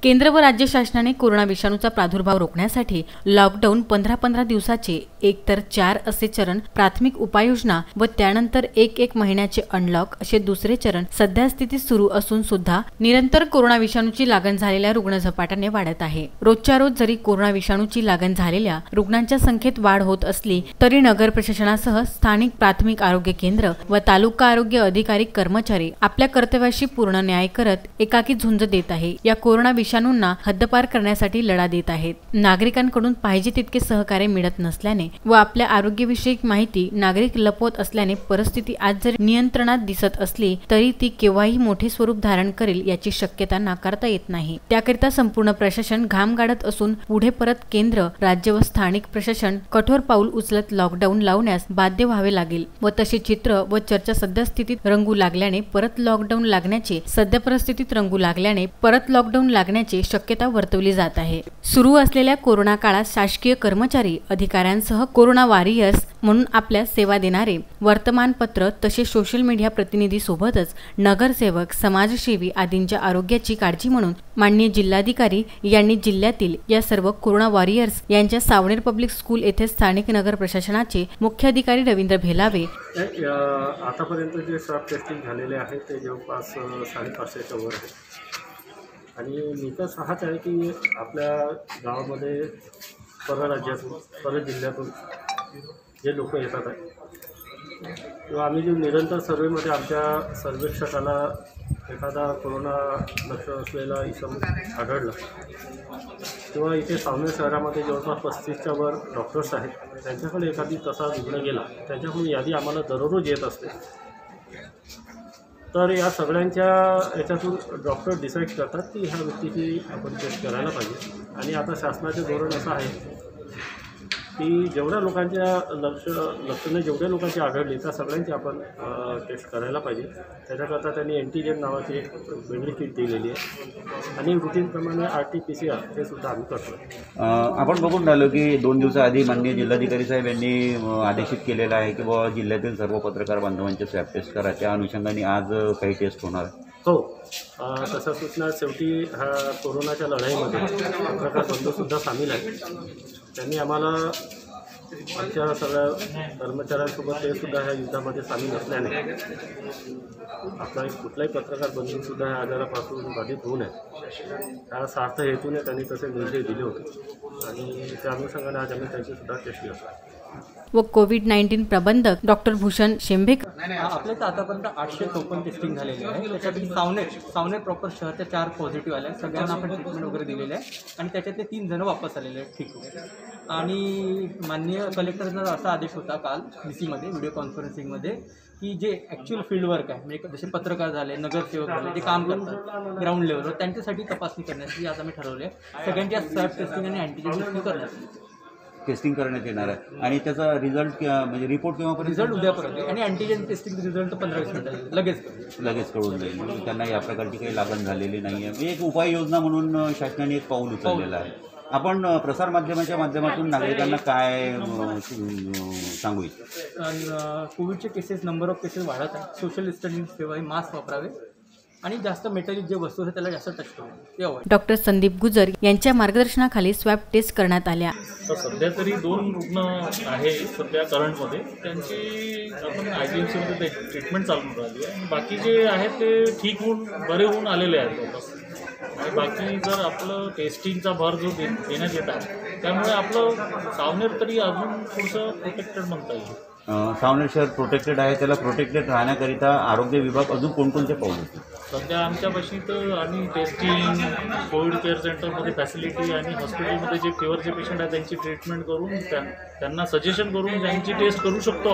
केंद्र व राज्य शासनाने कोरोना विषाणूचा प्रादुर्भाव रोखण्यासाठी लॉकडाऊन 15-15 दिवसाचे एकतर 4 असे चरण प्राथमिक उपाययोजना व त्यानंतर 1-1 महिन्याचे अनलॉक असे दुसरे चरण सध्या स्थितीत सुरू असून सुद्धा निरंतर कोरोना विषाणूची लागण झालेल्या रुग्ण झपाट्याने वाढत आहे। रोजच्या रोज जरी कोरोना विषाणूची लागण झालेल्या रुग्णांच्या संख्येत वाढ होत असली तरी नगर प्रशासनासह स्थानिक प्राथमिक आरोग्य केंद्र व तालुका आरोग्य अधिकारी कर्मचारी आपल्या कर्तव्याशी पूर्ण न्याय करत एकाकी झुंज देत आहे। या कोरोना विषाणूंना हद्दपार करण्यासाठी लढा देत आहेत। नागरिकांकडून पाहिजे तितके सहकार्य मिळत नसल्याने व आपल्या आरोग्यविषयक माहिती नागरिक लपवत असल्याने परिस्थिती आज जरी नियंत्रणात दिसत असली तरी ती केव्हाही मोठे स्वरूप धारण करेल याची शक्यता नाकारता येत नाही। त्याकरिता संपूर्ण प्रशासन घाम गाडत असून पुढे परत केंद्र, राज्य व स्थानिक प्रशासन कठोर पाऊल उचलत लॉकडाऊन लावण्यास बाध्य व्हावे लागेल व तसे चित्र व चर्चा सध्या स्थितीत रंगू लागल्याने परत लॉकडाऊन लागण्याचे सध्या परिस्थितीत रंगू लागल्याने परत लॉकडाऊन लागण्याची शक्यता वर्तवली जात आहे। सुरू असलेल्या कोरोना काळात शासकीय कर्मचारी, अधिकाऱ्यांसह कोरोना वॉरियर्स म्हणून आपल्या सेवा देणारे वर्तमानपत्र तसेच सोशल मीडिया प्रतिनिधी सोबतच नगरसेवक, समाजसेवी आदींच्या आरोग्याची काळजी म्हणून माननीय जिल्हाधिकारी यांनी जिल्ह्यातील या सर्व कोरोना वॉरियर्स यांच्या सावनेर पब्लिक स्कूल येथे स्थानिक नगर प्रशासनाचे मुख्य अधिकारी रवींद्र भेलावे आतापर्यंत जे स्वॅब टेस्टिंग झालेले आहे ते जवळपास 550च्या वर आहे आणि निकष हाच आहे की आपल्या गावामध्ये परराज्यातून, परजिल्ह्यातून जे लोक येतात आहे किंवा आम्ही जे निरंतर सर्वेमध्ये आमच्या सर्वेक्षकाला एखादा कोरोना लक्षण असलेला इसम आढळला किंवा इथे सावनेर शहरामध्ये जवळपास 35च्या वर डॉक्टर्स आहेत, त्यांच्याकडे एखादी तसा रुग्ण गेला त्यांच्याकडून यादी आम्हाला दररोज येत असते। तर या सगळ्यांच्या याच्यातून डॉक्टर डिसाईड करतात की ह्या व्यक्तीची आपण टेस्ट करायला पाहिजे आणि आता शासनाचे धोरण असं आहे की जेवढ्या लोकांच्या लक्षणे जेवढ्या लोकांची आढळली त्या सगळ्यांची आपण टेस्ट करायला पाहिजे। त्याच्याकरता त्यांनी एंटीजेन नावाची एक वेगळी किट दिलेली आहे आणि रुटीनप्रमाणे RT-PCR हे सुद्धा आम्ही करतो। आपण बघून राहिलो की 2 दिवसाआधी माननीय जिल्हाधिकारी साहेब यांनी आदेशित केलेलं आहे की बाबा जिल्ह्यातील सर्व पत्रकार बांधवांचे स्वॅब टेस्ट करा, त्या अनुषंगाने आज काही टेस्ट होणार आहे। हो, तसं सूचना शेवटी हा कोरोनाच्या लढाईमध्ये पत्रकार बंधूसुद्धा सामील आहे। त्यांनी आम्हाला आमच्या सगळ्या कर्मचाऱ्यांसोबत ते सुद्धा ह्या युद्धामध्ये सामील असल्याने आपला कुठलाही पत्रकार बंधूसुद्धा ह्या आजारापासून बाधित होऊ नये ह्या सार्थ हेतूने त्यांनी तसे निर्देश दिले होते आणि त्या अनुषंगाने आज आम्ही त्यांचीसुद्धा टेस्ट घेतो। व कोविड-19 प्रबंधक डॉक्टर भूषण शेंभेकर आपल्या आतापर्यंत 854 टेस्टिंग झालेली आहे। त्याच्यापैकी सावनेर प्रॉपर शहरच्या 4 पॉझिटिव्ह आले, सगळ्यांना आपण ट्रीटमेंट वगैरे दिलेले आहे आणि त्याच्यातले 3 जण वापस आलेले आहेत ठीक आहे। आणि माननीय कलेक्टरचा असा आदेश होता काल DC-मध्ये व्हिडिओ कॉन्फरन्सिंगमध्ये की जे ॲक्च्युअल फील्ड वर्क आहे म्हणजे जसे पत्रकार झाले, नगरसेवक झाले, जे काम करतात ग्राउंड लेवलवर त्यांच्यासाठी तपासणी करण्यासाठी आज आम्ही ठरवले आहे सगळ्यांच्या स्वॅब टेस्टिंग आणि अँटीजेन टेस्टिंग करण्यात येणार आहे आणि त्याचा रिझल्ट म्हणजे रिपोर्ट केव्हापर्यंत? रिझल्ट उद्यापर्यंत आणि अँटीजेन टेस्टिंग रिझल्ट 15-20 मिनिटात लगेच कळून जाईल। त्यांना या प्रकारची काही लागण झालेली नाही आहे। एक उपाययोजना म्हणून शासनाने एक पाऊल उचललेलं आहे। आपण प्रसारमाध्यमाच्या माध्यमातून नागरिकांना काय सांगू इच्छितो? कोविडचे केसेस, नंबर ऑफ केसेस वाढत आहे, सोशल डिस्टन्सिंग ठेवावे, मास्क वापरावे आणि जास्त मेटॅलिक जे वस्तू आहे त्याला जास्त टच करू। डॉक्टर संदीप गुजर यांच्या मार्गदर्शनाखाली स्वॅब टेस्ट करण्यात आल्या। तर सध्या तरी 2 रुग्ण आहे सध्या करंटमध्ये, त्यांची आपण IGMC-मध्ये ट्रीटमेंट चालू राहिली आहे आणि बाकी जे आहेत ते ठीक होऊन बरे होऊन आलेले आहेत वापस आणि बाकी जर आपलं टेस्टिंगचा भर जो देण्यात येत आहे त्यामुळे आपलं सावनेर तरी अजून थोडंसं प्रोटेक्टेड म्हणता येईल। सावनेर शहर प्रोटेक्टेड आहे, त्याला प्रोटेक्टेड राहण्याकरिता आरोग्य विभाग अजून कोणकोणते पाऊल होते? सध्या आमच्यापाशी तर आम्ही टेस्टिंग, कोविड केअर सेंटरमध्ये फॅसिलिटी आणि हॉस्पिटलमध्ये जे फिवरचे पेशंट आहेत त्यांची ट्रीटमेंट करून त्यांना सजेशन करून ज्यांची टेस्ट करू शकतो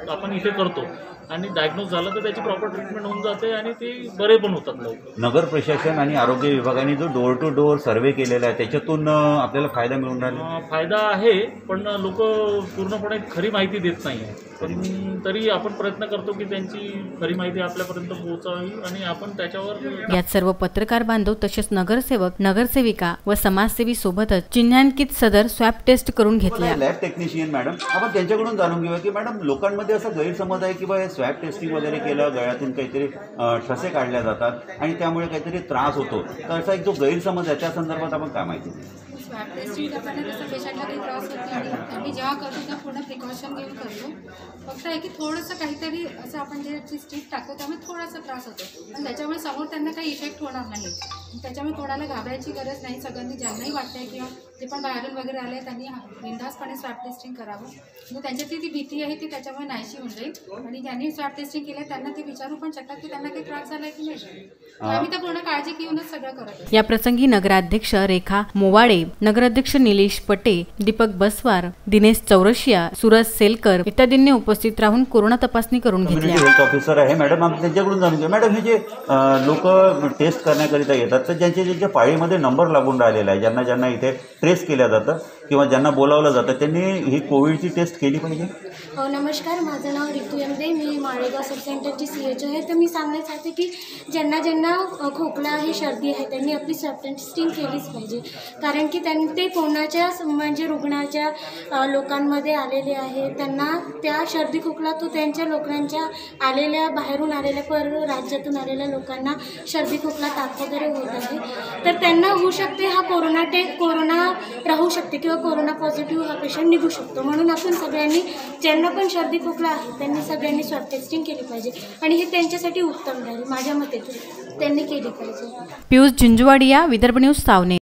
आपण इथे करतो आणि डायग्नोज झालं तर त्याची प्रॉपर ट्रीटमेंट होऊन जाते आणि ते बरे पण होतात लवकर। नगर प्रशासन आणि आरोग्य विभागाने जो डोर टू डोर सर्वे केलेला आहे त्याच्यातून आपल्याला फायदा मिळून राहिला? फायदा आहे पण लोक पूर्णपणे खरी माहिती देत नाही आहे, पण तरी आपण प्रयत्न करतो की त्यांची खरी माहिती आपल्यापर्यंत पोहोचावी आणि आपण त्याच्यावर। यात सर्व पत्रकार बांधव तसेच नगरसेवक, नगरसेविका व समाजसेवी सोबतच चिन्हांकित सदर स्वॅब टेस्ट करून घेतल्या। टेक्निशियन मॅडम, आपण त्यांच्याकडून जाणून घेऊया की मॅडम लोकांमध्ये असा गैरसमज आहे की बा हे स्वॅब टेस्टिंग वगैरे केलं, गळ्यातून काहीतरी ठसे काढल्या जातात आणि त्यामुळे काहीतरी त्रास होतो, तर असा एक जो गैरसमज आहे त्या संदर्भात आपण काय माहिती देऊ? स्वॅब टेस्टिंग करताना तसं पेशंटला काही त्रास होत नाही. आम्ही जेव्हा करतो तेव्हा पूर्ण प्रिकॉशन घेऊन करतो. फक्त आहे की थोडंसं काहीतरी असं आपण जे स्ट्रीप टाकतो त्यामुळे थोडासा त्रास होतो, पण त्याच्यामुळे समोर त्यांना काही इफेक्ट होणार नाही. त्याच्यामुळे कोणाला घाबरायची गरज नाही. सगळ्यांनी ज्यांनाही वाटतंय किंवा जे पण बाहेरून वगैरे आले त्यांनी बिनधास्तपणे स्वॅब टेस्टिंग करावं. म्हणजे त्यांच्यातली ती भीती आहे ती त्याच्यामुळे नाहीशी होऊन जाईल. आणि ज्यांनी स्वॅब टेस्टिंग केलं त्यांना ते विचारू पण शकतात की त्यांना काही त्रास झाला की नाही. आम्ही तर पूर्ण काळजी घेऊनच सगळं करत. या प्रसंगी नगराध्यक्ष रेखा मोवाडे, नगराध्यक्ष निलेश पटे, दीपक बसवार, दिनेश चौरशिया, सूरज सेलकर इत्यादींनी उपस्थित राहून कोरोना तपासणी करून घेतली. हेल्थ ऑफिसर आहे मॅडम, आपण त्यांच्याकडून जाणून घेऊ. मॅडम, हे जे लोक टेस्ट करण्याकरिता येतात तर ज्यांच्या पाळीमध्ये नंबर लागून राहिलेला आहे, ज्यांना ज्यांना इथे ट्रेस केलं जातं किंवा ज्यांना बोलावलं जातं, त्यांनी ही कोविडची टेस्ट केली पाहिजे. नमस्कार, माझं नाव रितू एमदे, मी माळेगाव सब सेंटरची CH आहे. तर मी सांगायला चाहते की ज्यांना खोकला आहे, सर्दी आहे, त्यांनी आपली स्वॅब टेस्टिंग केलीच पाहिजे. कारण की ते कोणाच्या म्हणजे रुग्णाच्या लोकांमध्ये आलेले आहे, त्यांना त्या सर्दी खोकला तो त्यांच्या लोकांच्या आलेल्या बाहेरून आलेल्या पर राज्यातून आलेल्या लोकांना सर्दी खोकला ताप वगैरे होत आहे. तर त्यांना होऊ शकते हा कोरोना राहू शकते किंवा कोरोना पॉझिटिव्ह हा पेशंट निघू शकतो. म्हणून आपण सगळ्यांनी ज्यांना पण सर्दी खोकला आहे त्यांनी सगळ्यांनी स्वॅब टेस्टिंग केली पाहिजे आणि हे त्यांच्यासाठी उत्तम राहील. माझ्या मते त्यांनी केली पाहिजे. पियुष झुंझुवाडिया, विदर्भ न्यूज, सावने.